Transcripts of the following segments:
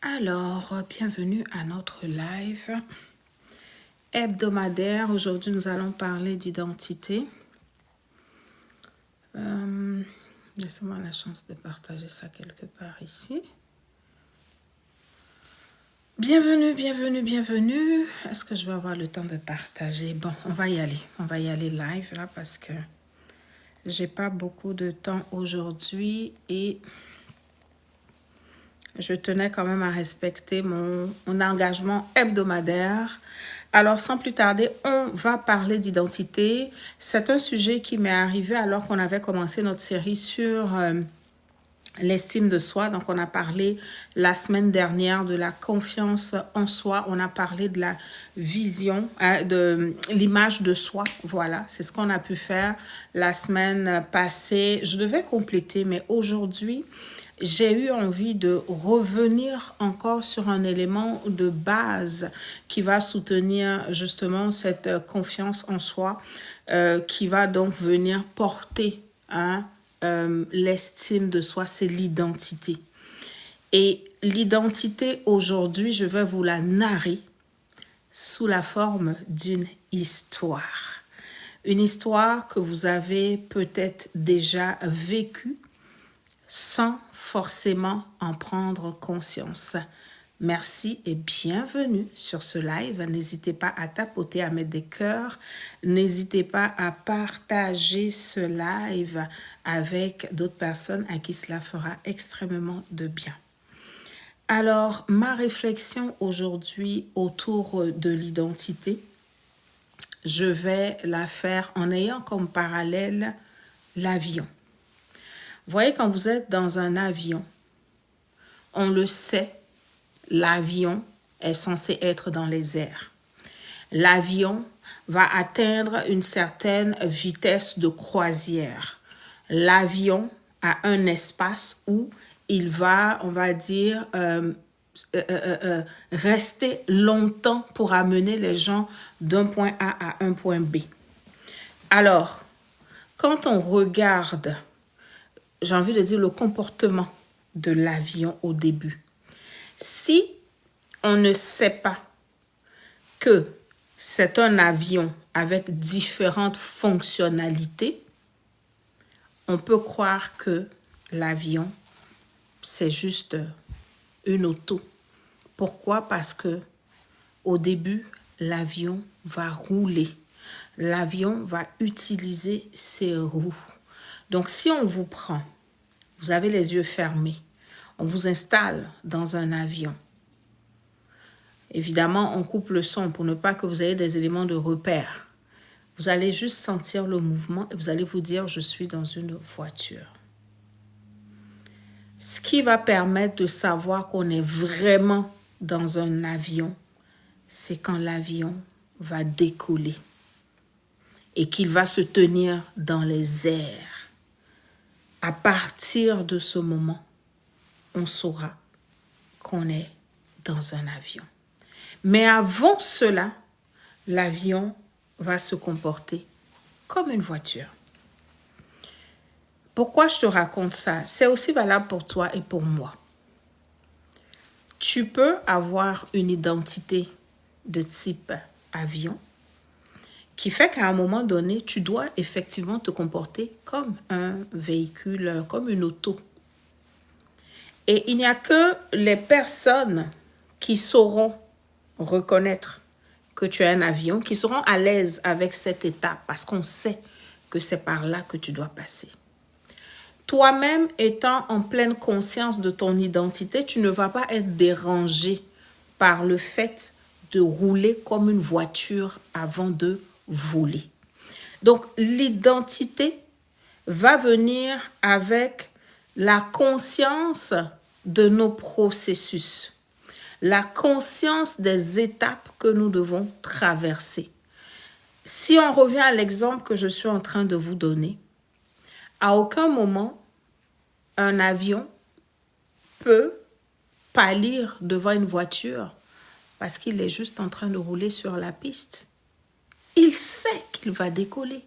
Alors, bienvenue à notre live hebdomadaire. Aujourd'hui, nous allons parler d'identité. Laissez-moi la chance de partager ça quelque part ici. Bienvenue, bienvenue, bienvenue. Est-ce que je vais avoir le temps de partager? Bon, on va y aller. On va y aller live là parce que j'ai pas beaucoup de temps aujourd'hui et je tenais quand même à respecter mon engagement hebdomadaire. Alors, sans plus tarder, on va parler d'identité. C'est un sujet qui m'est arrivé alors qu'on avait commencé notre série sur l'estime de soi. Donc, on a parlé la semaine dernière de la confiance en soi. On a parlé de la vision, de l'image de soi. Voilà, c'est ce qu'on a pu faire la semaine passée. Je devais compléter, mais aujourd'hui, j'ai eu envie de revenir encore sur un élément de base qui va soutenir justement cette confiance en soi, qui va donc venir porter l'estime de soi, c'est l'identité. Et l'identité aujourd'hui, je vais vous la narrer sous la forme d'une histoire. Une histoire que vous avez peut-être déjà vécue sans forcément en prendre conscience. Merci et bienvenue sur ce live. N'hésitez pas à tapoter, à mettre des cœurs. N'hésitez pas à partager ce live avec d'autres personnes à qui cela fera extrêmement de bien. Alors, ma réflexion aujourd'hui autour de l'identité, je vais la faire en ayant comme parallèle l'avion. Vous voyez, quand vous êtes dans un avion, on le sait, l'avion est censé être dans les airs. L'avion va atteindre une certaine vitesse de croisière. L'avion a un espace où il va, on va dire, rester longtemps pour amener les gens d'un point A à un point B. Alors, quand on regarde, j'ai envie de dire le comportement de l'avion au début. Si on ne sait pas que c'est un avion avec différentes fonctionnalités, on peut croire que l'avion, c'est juste une auto. Pourquoi? Parce que au début, l'avion va rouler. L'avion va utiliser ses roues. Donc, si on vous prend, vous avez les yeux fermés, on vous installe dans un avion. Évidemment, on coupe le son pour ne pas que vous ayez des éléments de repère. Vous allez juste sentir le mouvement et vous allez vous dire, je suis dans une voiture. Ce qui va permettre de savoir qu'on est vraiment dans un avion, c'est quand l'avion va décoller et qu'il va se tenir dans les airs. À partir de ce moment, on saura qu'on est dans un avion. Mais avant cela, l'avion va se comporter comme une voiture. Pourquoi je te raconte ça? C'est aussi valable pour toi et pour moi. Tu peux avoir une identité de type avion qui fait qu'à un moment donné, tu dois effectivement te comporter comme un véhicule, comme une auto. Et il n'y a que les personnes qui sauront reconnaître que tu es un avion, qui seront à l'aise avec cette étape parce qu'on sait que c'est par là que tu dois passer. Toi-même étant en pleine conscience de ton identité, tu ne vas pas être dérangé par le fait de rouler comme une voiture avant de voler. Donc, l'identité va venir avec la conscience de nos processus, la conscience des étapes que nous devons traverser. Si on revient à l'exemple que je suis en train de vous donner, à aucun moment, un avion peut pâlir devant une voiture parce qu'il est juste en train de rouler sur la piste. Il sait qu'il va décoller.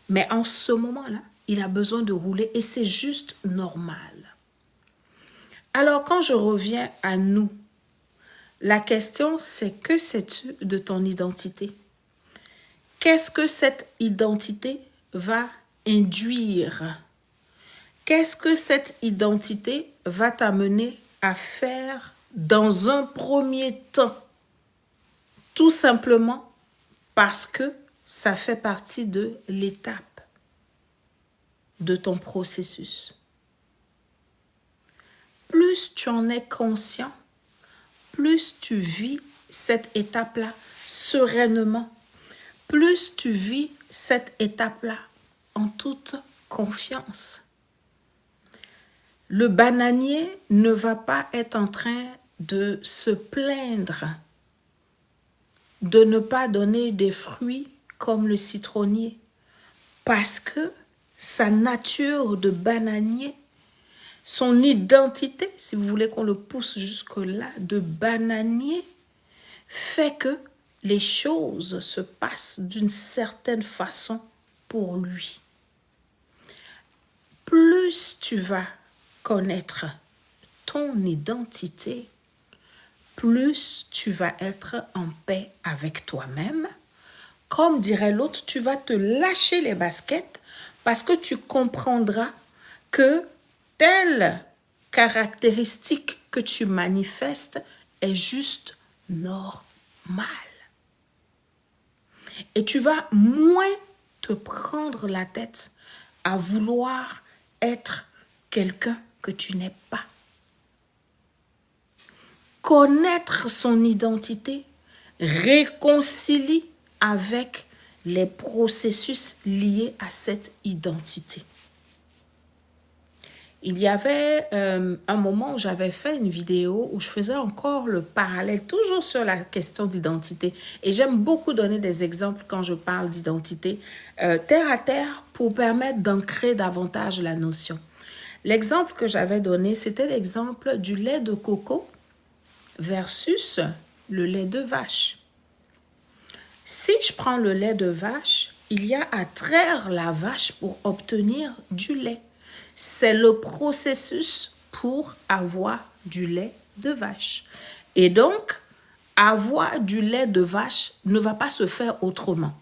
Mais en ce moment-là, il a besoin de rouler et c'est juste normal. Alors, quand je reviens à nous, la question, c'est que sais-tu de ton identité? Qu'est-ce que cette identité va induire? Qu'est-ce que cette identité va t'amener à faire dans un premier temps? Tout simplement parce que ça fait partie de l'étape de ton processus. Plus tu en es conscient, plus tu vis cette étape-là sereinement, plus tu vis cette étape-là en toute confiance. Le bananier ne va pas être en train de se plaindre de ne pas donner des fruits comme le citronnier parce que sa nature de bananier, son identité, si vous voulez qu'on le pousse jusque-là, de bananier, fait que les choses se passent d'une certaine façon pour lui. Plus tu vas connaître ton identité, plus tu vas être en paix avec toi-même. Comme dirait l'autre, tu vas te lâcher les baskets parce que tu comprendras que telle caractéristique que tu manifestes est juste normale. Et tu vas moins te prendre la tête à vouloir être quelqu'un que tu n'es pas. Connaître son identité réconcilie avec les processus liés à cette identité. Il y avait un moment où j'avais fait une vidéo où je faisais encore le parallèle, toujours sur la question d'identité. Et j'aime beaucoup donner des exemples quand je parle d'identité, terre à terre, pour permettre d'ancrer davantage la notion. L'exemple que j'avais donné, c'était l'exemple du lait de coco versus le lait de vache. Si je prends le lait de vache, il y a à traire la vache pour obtenir du lait. C'est le processus pour avoir du lait de vache. Et donc, avoir du lait de vache ne va pas se faire autrement.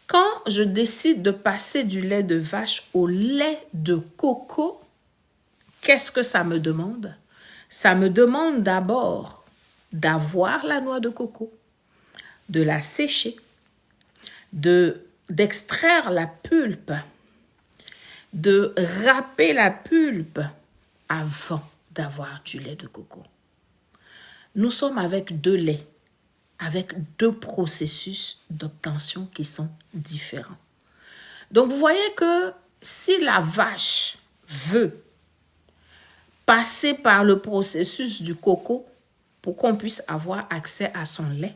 Quand je décide de passer du lait de vache au lait de coco, qu'est-ce que ça me demande? Ça me demande d'abord d'avoir la noix de coco, de la sécher, d'extraire la pulpe, de râper la pulpe avant d'avoir du lait de coco. Nous sommes avec deux laits, avec deux processus d'obtention qui sont différents. Donc, vous voyez que si la vache veut passer par le processus du coco pour qu'on puisse avoir accès à son lait,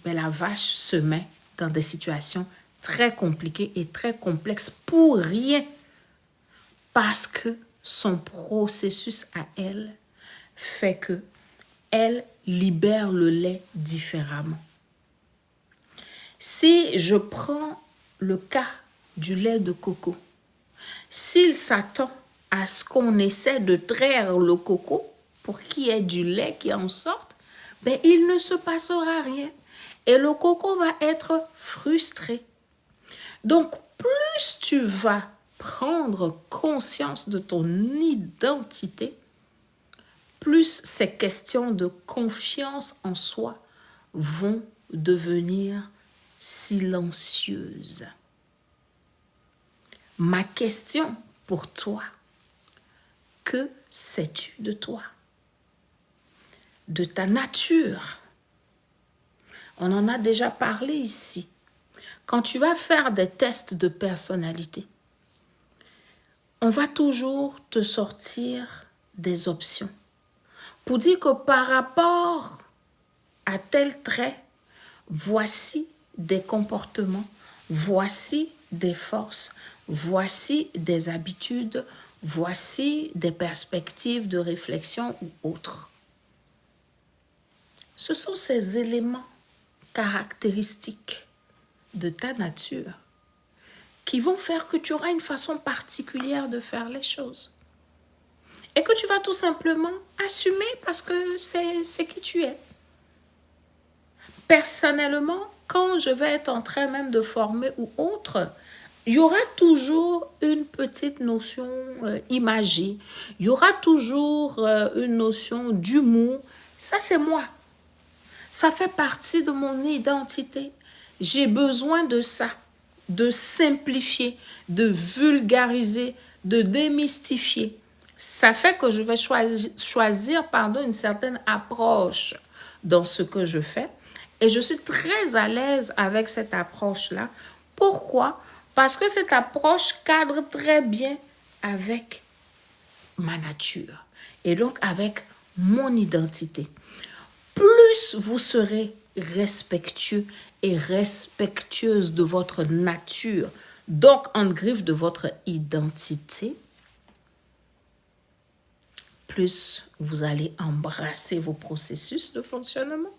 mais la vache se met dans des situations très compliquées et très complexes pour rien, parce que son processus à elle fait que elle libère le lait différemment. Si je prends le cas du lait de coco, s'il s'attend à ce qu'on essaie de traire le coco pour qu'il y ait du lait qui en sorte, ben il ne se passera rien. Et le coco va être frustré. Donc, plus tu vas prendre conscience de ton identité, plus ces questions de confiance en soi vont devenir silencieuses. Ma question pour toi, que sais-tu de toi? De ta nature? On en a déjà parlé ici. Quand tu vas faire des tests de personnalité, on va toujours te sortir des options pour dire que par rapport à tel trait, voici des comportements, voici des forces, voici des habitudes, voici des perspectives de réflexion ou autres. Ce sont ces éléments caractéristiques de ta nature qui vont faire que tu auras une façon particulière de faire les choses. et que tu vas tout simplement assumer parce que c'est qui tu es. Personnellement, quand je vais être en train même de former ou autre, il y aura toujours une petite notion imagée. Il y aura toujours une notion d'humour. Ça, c'est moi. Ça fait partie de mon identité. J'ai besoin de ça, de simplifier, de vulgariser, de démystifier. Ça fait que je vais choisir une certaine approche dans ce que je fais. Et je suis très à l'aise avec cette approche-là. Pourquoi? Parce que cette approche cadre très bien avec ma nature et donc avec mon identité. Plus vous serez respectueux et respectueuse de votre nature, donc en griffe de votre identité, plus vous allez embrasser vos processus de fonctionnement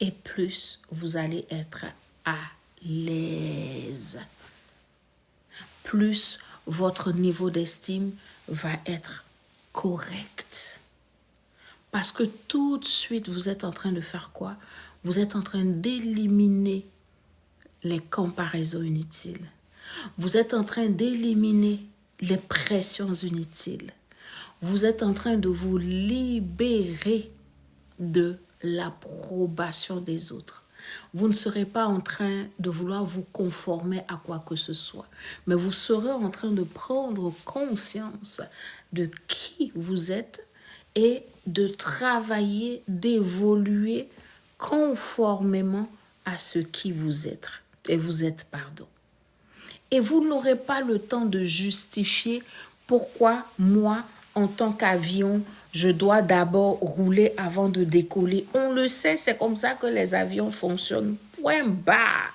et plus vous allez être à l'aise. Plus votre niveau d'estime va être correct. Parce que tout de suite, vous êtes en train de faire quoi? Vous êtes en train d'éliminer les comparaisons inutiles. Vous êtes en train d'éliminer les pressions inutiles. Vous êtes en train de vous libérer de l'approbation des autres. Vous ne serez pas en train de vouloir vous conformer à quoi que ce soit, mais vous serez en train de prendre conscience de qui vous êtes et de travailler, d'évoluer conformément à ce qui vous êtes. Et vous êtes, pardon. Et vous n'aurez pas le temps de justifier pourquoi moi, en tant qu'avion, je dois d'abord rouler avant de décoller. On le sait, c'est comme ça que les avions fonctionnent. Point barre.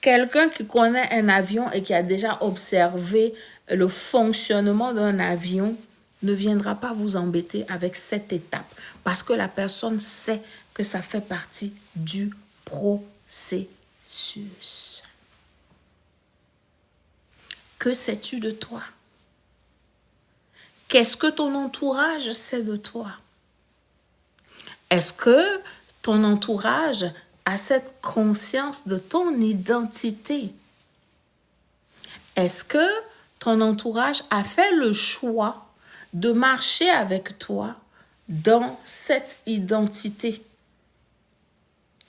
Quelqu'un qui connaît un avion et qui a déjà observé le fonctionnement d'un avion ne viendra pas vous embêter avec cette étape parce que la personne sait que ça fait partie du processus. Que sais-tu de toi? Qu'est-ce que ton entourage sait de toi? Est-ce que ton entourage a cette conscience de ton identité? Est-ce que ton entourage a fait le choix de marcher avec toi dans cette identité?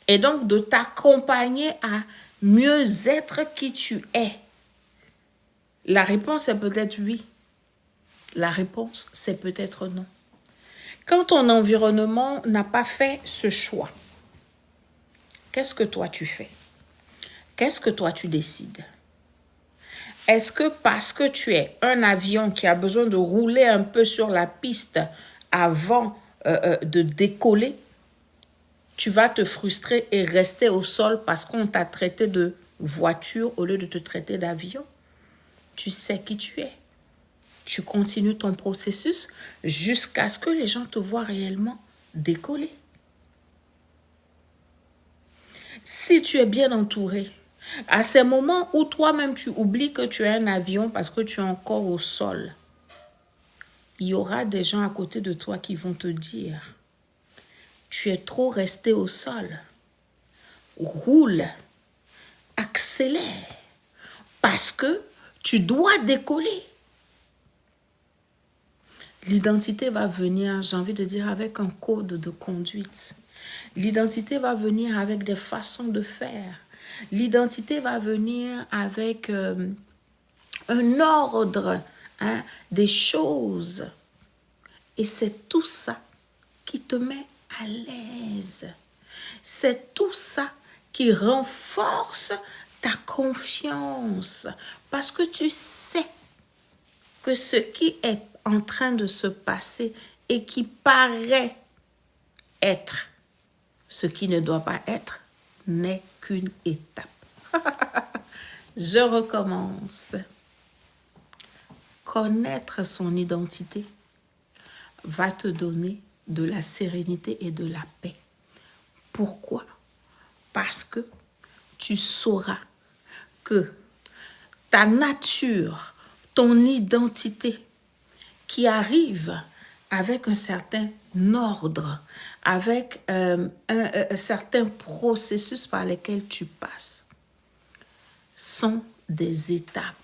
Et donc de t'accompagner à mieux être qui tu es? La réponse est peut-être oui. La réponse, c'est peut-être non. Quand ton environnement n'a pas fait ce choix, qu'est-ce que toi tu fais? Qu'est-ce que toi tu décides? Est-ce que parce que tu es un avion qui a besoin de rouler un peu sur la piste avant de décoller, tu vas te frustrer et rester au sol parce qu'on t'a traité de voiture au lieu de te traiter d'avion? Tu sais qui tu es. Tu continues ton processus jusqu'à ce que les gens te voient réellement décoller. Si tu es bien entouré, à ces moments où toi-même tu oublies que tu es un avion parce que tu es encore au sol, il y aura des gens à côté de toi qui vont te dire « Tu es trop resté au sol. Roule, accélère, parce que tu dois décoller. » L'identité va venir, j'ai envie de dire, avec un code de conduite. L'identité va venir avec des façons de faire. L'identité va venir avec un ordre des choses. Et c'est tout ça qui te met à l'aise. C'est tout ça qui renforce ta confiance. Parce que tu sais que ce qui est en train de se passer et qui paraît être ce qui ne doit pas être n'est qu'une étape. Je recommence. Connaître son identité va te donner de la sérénité et de la paix. Pourquoi? Parce que tu sauras que ta nature, ton identité qui arrive avec un certain ordre, avec un certain processus par lesquels tu passes, sont des étapes.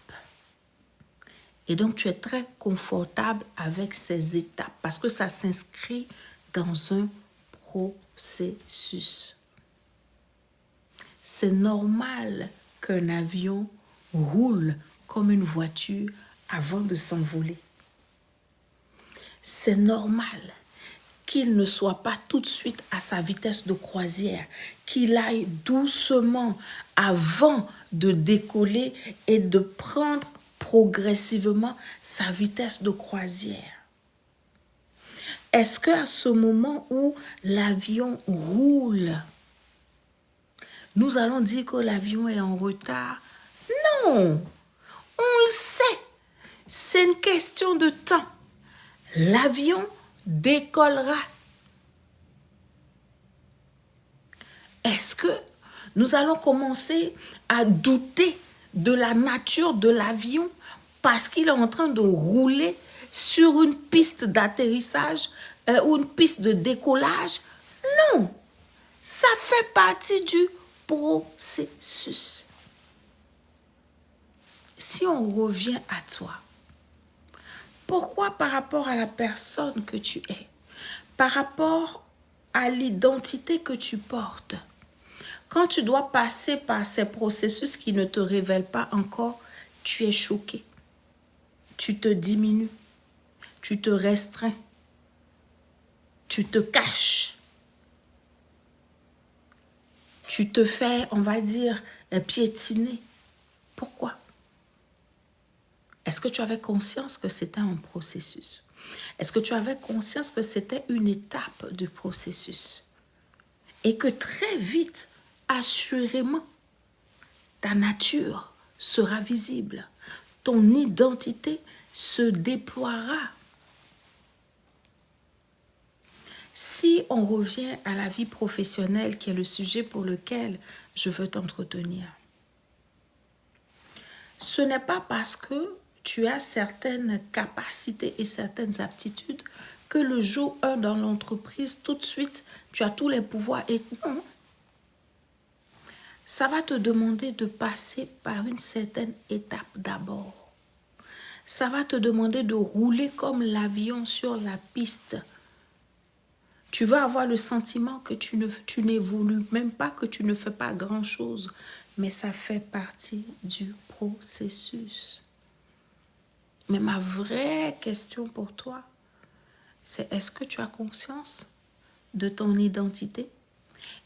Et donc, tu es très confortable avec ces étapes parce que ça s'inscrit dans un processus. C'est normal qu'un avion roule comme une voiture avant de s'envoler. C'est normal qu'il ne soit pas tout de suite à sa vitesse de croisière, qu'il aille doucement avant de décoller et de prendre progressivement sa vitesse de croisière. Est-ce qu'à ce moment où l'avion roule, nous allons dire que l'avion est en retard? Non, on le sait. C'est une question de temps. L'avion décollera. Est-ce que nous allons commencer à douter de la nature de l'avion parce qu'il est en train de rouler sur une piste d'atterrissage ou une piste de décollage? Non, ça fait partie du processus. Si on revient à toi, pourquoi par rapport à la personne que tu es, par rapport à l'identité que tu portes, quand tu dois passer par ces processus qui ne te révèlent pas encore, tu es choqué, tu te diminues, tu te restreins, tu te caches, tu te fais, on va dire, piétiner. Pourquoi? Est-ce que tu avais conscience que c'était un processus? Est-ce que tu avais conscience que c'était une étape du processus? Et que très vite, assurément, ta nature sera visible. Ton identité se déploiera. Si on revient à la vie professionnelle, qui est le sujet pour lequel je veux t'entretenir, ce n'est pas parce que tu as certaines capacités et certaines aptitudes que le jour 1 dans l'entreprise, tout de suite, tu as tous les pouvoirs. Et non, ça va te demander de passer par une certaine étape d'abord. Ça va te demander de rouler comme l'avion sur la piste. Tu vas avoir le sentiment que tu n'évolues même pas, que tu ne fais pas grand-chose. Mais ça fait partie du processus. Mais ma vraie question pour toi, c'est est-ce que tu as conscience de ton identité?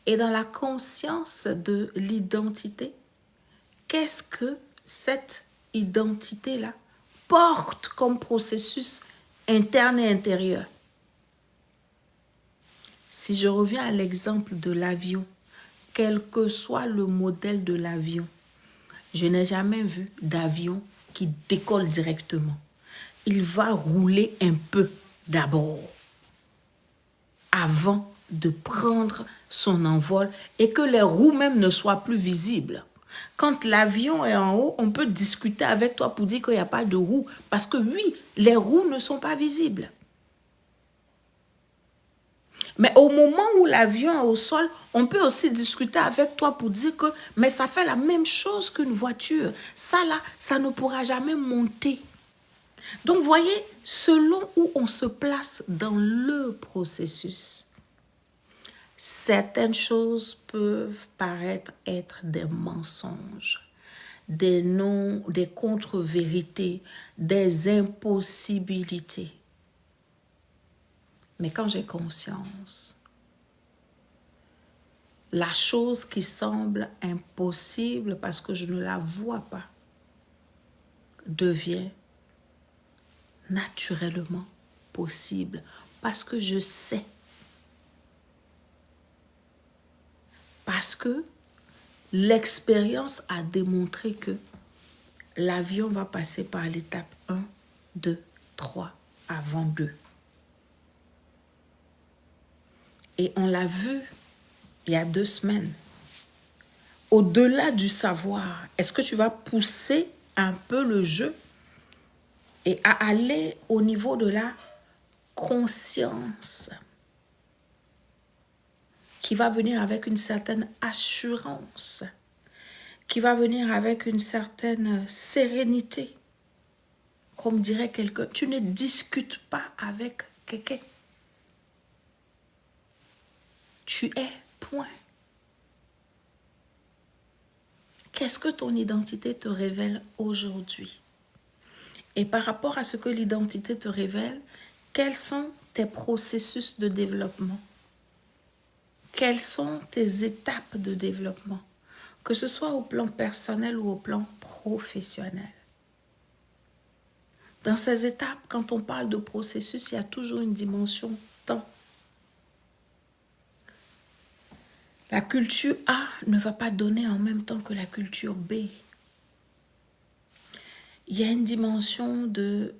Et dans la conscience de l'identité, qu'est-ce que cette identité-là porte comme processus interne et intérieur? Si je reviens à l'exemple de l'avion, quel que soit le modèle de l'avion, je n'ai jamais vu d'avion qui décolle directement. Il va rouler un peu d'abord, avant de prendre son envol et que les roues même ne soient plus visibles. Quand l'avion est en haut, on peut discuter avec toi pour dire qu'il n'y a pas de roues. Parce que oui, les roues ne sont pas visibles. Mais au moment où l'avion est au sol, on peut aussi discuter avec toi pour dire que mais ça fait la même chose qu'une voiture. Ça là, ça ne pourra jamais monter. Donc voyez, selon où on se place dans le processus, certaines choses peuvent paraître être des mensonges, des contre-vérités, des impossibilités. Mais quand j'ai conscience, la chose qui semble impossible parce que je ne la vois pas devient naturellement possible parce que je sais. Parce que l'expérience a démontré que l'avion va passer par l'étape 1, 2, 3 avant 2. Et on l'a vu il y a 2 semaines. Au-delà du savoir, est-ce que tu vas pousser un peu le jeu et à aller au niveau de la conscience qui va venir avec une certaine assurance, qui va venir avec une certaine sérénité. Comme dirait quelqu'un, tu ne discutes pas avec quelqu'un. Tu es, point. Qu'est-ce que ton identité te révèle aujourd'hui? Et par rapport à ce que l'identité te révèle, quels sont tes processus de développement? Quelles sont tes étapes de développement? Que ce soit au plan personnel ou au plan professionnel. Dans ces étapes, quand on parle de processus, il y a toujours une dimension temps. La culture A ne va pas donner en même temps que la culture B. Il y a une dimension de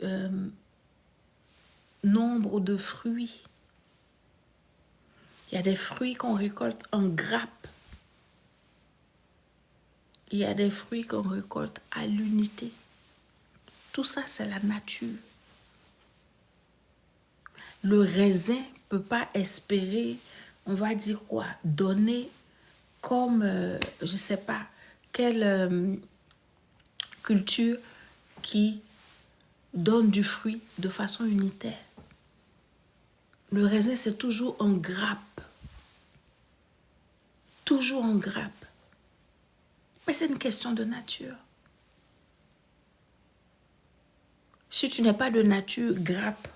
nombre de fruits. Il y a des fruits qu'on récolte en grappe. Il y a des fruits qu'on récolte à l'unité. Tout ça, c'est la nature. Le raisin ne peut pas espérer, on va dire quoi, donner comme, je ne sais pas, quelle culture qui donne du fruit de façon unitaire. Le raisin, c'est toujours en grappe. Toujours en grappe. Mais c'est une question de nature. Si tu n'es pas de nature grappe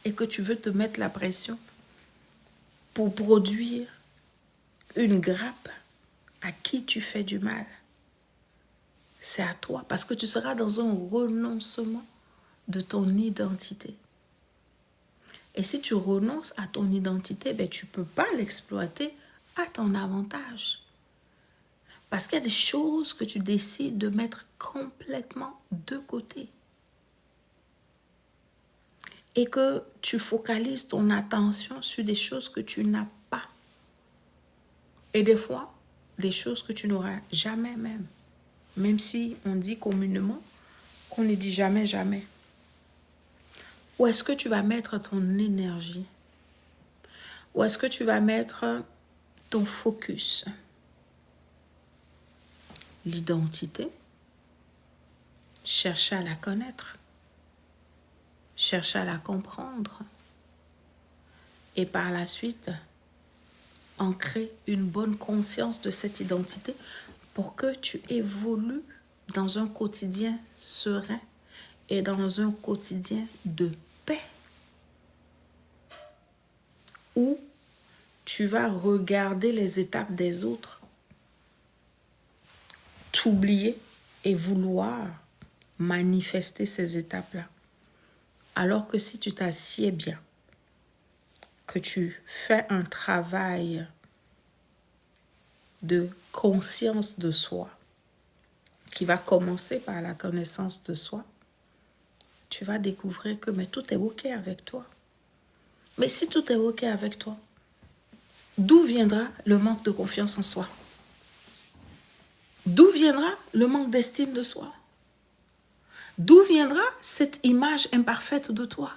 et que tu veux te mettre la pression pour produire une grappe à qui tu fais du mal, c'est à toi parce que tu seras dans un renoncement de ton identité. Et si tu renonces à ton identité, ben, tu ne peux pas l'exploiter à ton avantage. Parce qu'il y a des choses que tu décides de mettre complètement de côté. Et que tu focalises ton attention sur des choses que tu n'as pas. Et des fois, des choses que tu n'auras jamais même. Même si on dit communément qu'on ne dit jamais, jamais. Où est-ce que tu vas mettre ton énergie? Où est-ce que tu vas mettre ton focus? L'identité, chercher à la connaître, chercher à la comprendre et par la suite, ancrer une bonne conscience de cette identité pour que tu évolues dans un quotidien serein et dans un quotidien de paix où tu vas regarder les étapes des autres, t'oublier et vouloir manifester ces étapes-là. Alors que si tu t'assieds bien, que tu fais un travail de conscience de soi, qui va commencer par la connaissance de soi, tu vas découvrir que mais tout est OK avec toi. Mais si tout est OK avec toi, d'où viendra le manque de confiance en soi? D'où viendra le manque d'estime de soi? D'où viendra cette image imparfaite de toi?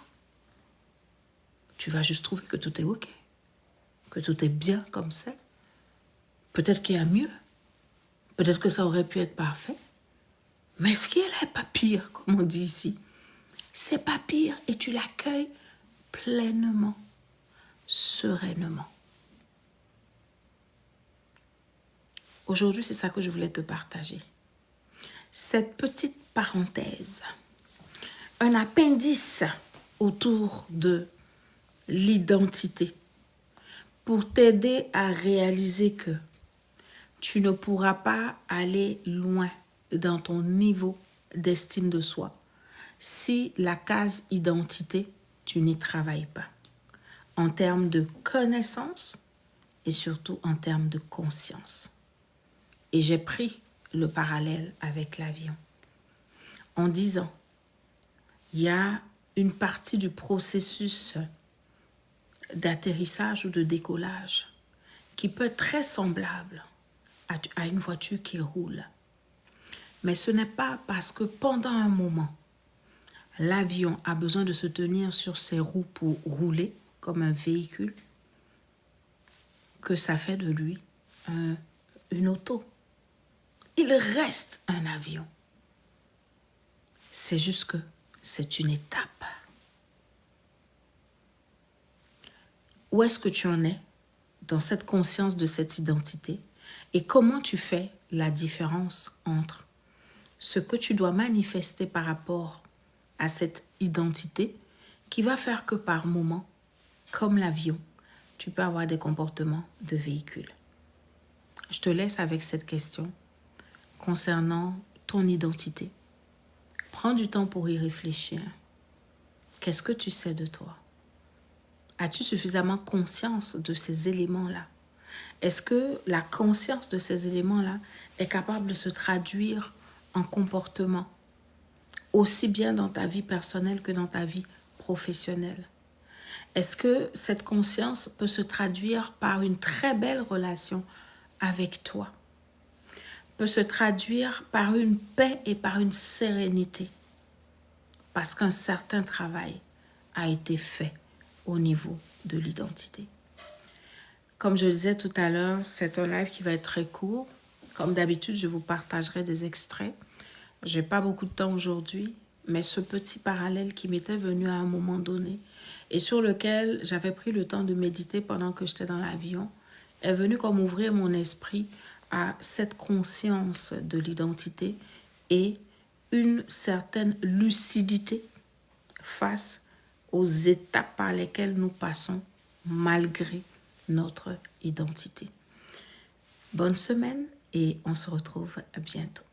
Tu vas juste trouver que tout est OK, que tout est bien comme c'est. Peut-être qu'il y a mieux. Peut-être que ça aurait pu être parfait. Mais ce qui n'est pas pire, comme on dit ici, c'est pas pire et tu l'accueilles pleinement, sereinement. Aujourd'hui, c'est ça que je voulais te partager. Cette petite parenthèse, un appendice autour de l'identité pour t'aider à réaliser que tu ne pourras pas aller loin dans ton niveau d'estime de soi si la case identité, tu n'y travailles pas. En termes de connaissance et surtout en termes de conscience. Et j'ai pris le parallèle avec l'avion en disant, il y a une partie du processus d'atterrissage ou de décollage qui peut être très semblable à une voiture qui roule. Mais ce n'est pas parce que pendant un moment, l'avion a besoin de se tenir sur ses roues pour rouler comme un véhicule, que ça fait de lui une auto. Il reste un avion. C'est juste que c'est une étape. Où est-ce que tu en es dans cette conscience de cette identité et comment tu fais la différence entre ce que tu dois manifester par rapport à cette identité qui va faire que par moment, comme l'avion, tu peux avoir des comportements de véhicule. Je te laisse avec cette question concernant ton identité. Prends du temps pour y réfléchir. Qu'est-ce que tu sais de toi? As-tu suffisamment conscience de ces éléments-là? Est-ce que la conscience de ces éléments-là est capable de se traduire en comportement, aussi bien dans ta vie personnelle que dans ta vie professionnelle? Est-ce que cette conscience peut se traduire par une très belle relation avec toi? Peut se traduire par une paix et par une sérénité? Parce qu'un certain travail a été fait au niveau de l'identité. Comme je le disais tout à l'heure, c'est un live qui va être très court. Comme d'habitude, je vous partagerai des extraits. Je n'ai pas beaucoup de temps aujourd'hui, mais ce petit parallèle qui m'était venu à un moment donné et sur lequel j'avais pris le temps de méditer pendant que j'étais dans l'avion, est venu comme ouvrir mon esprit à cette conscience de l'identité et une certaine lucidité face aux étapes par lesquelles nous passons malgré notre identité. Bonne semaine et on se retrouve bientôt.